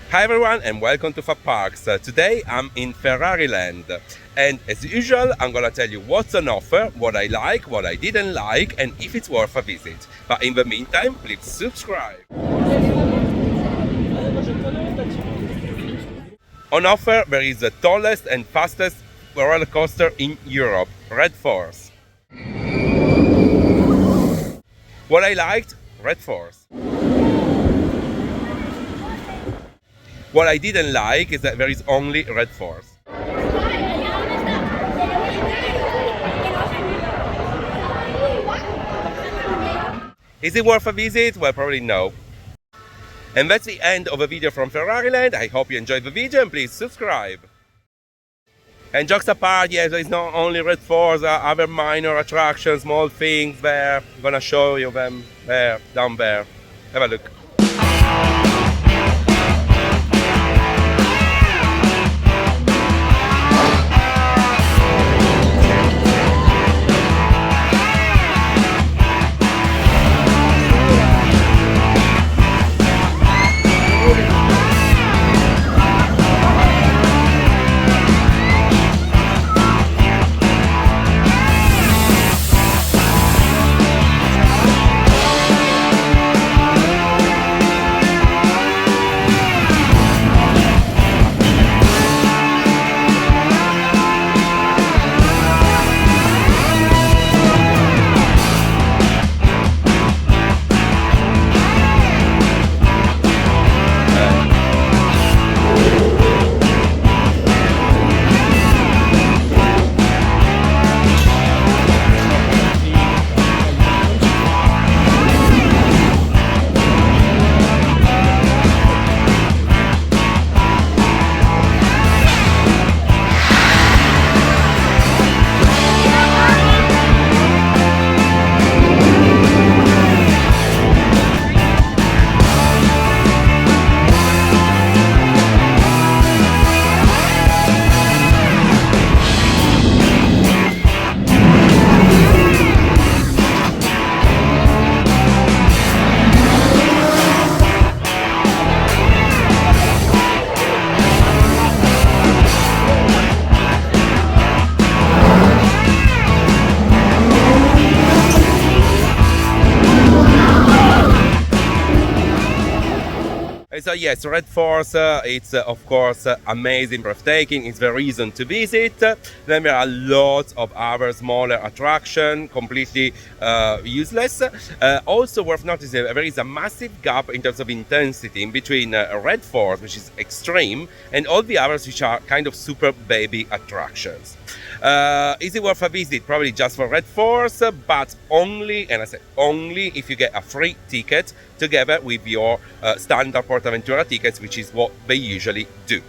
Hi everyone and welcome to Fab Parks. Today I'm in Ferrari Land and as usual I'm gonna tell you what's on offer, what I like, what I didn't like and if it's worth a visit. But in the meantime, please subscribe. On offer there is the tallest and fastest roller coaster in Europe, Red Force. What I liked, Red Force. What I didn't like is that there is only Red Force. Is it worth a visit? Well, probably no. And that's the end of the video from Ferrari Land. I hope you enjoyed the video and please subscribe. And jokes apart, yes, there is not only Red Force, other minor attractions, small things there. I'm gonna show you them there, down there. Have a look. So yes, Red Force, it's of course amazing, breathtaking, it's the reason to visit. Then there are lots of other smaller attractions, completely useless. Also worth noticing, there is a massive gap in terms of intensity in between Red Force, which is extreme, and all the others which are kind of super baby attractions. Is it worth a visit? Probably just for Red Force, but only, and I say only, if you get a free ticket together with your standard PortAventura tickets, which is what they usually do.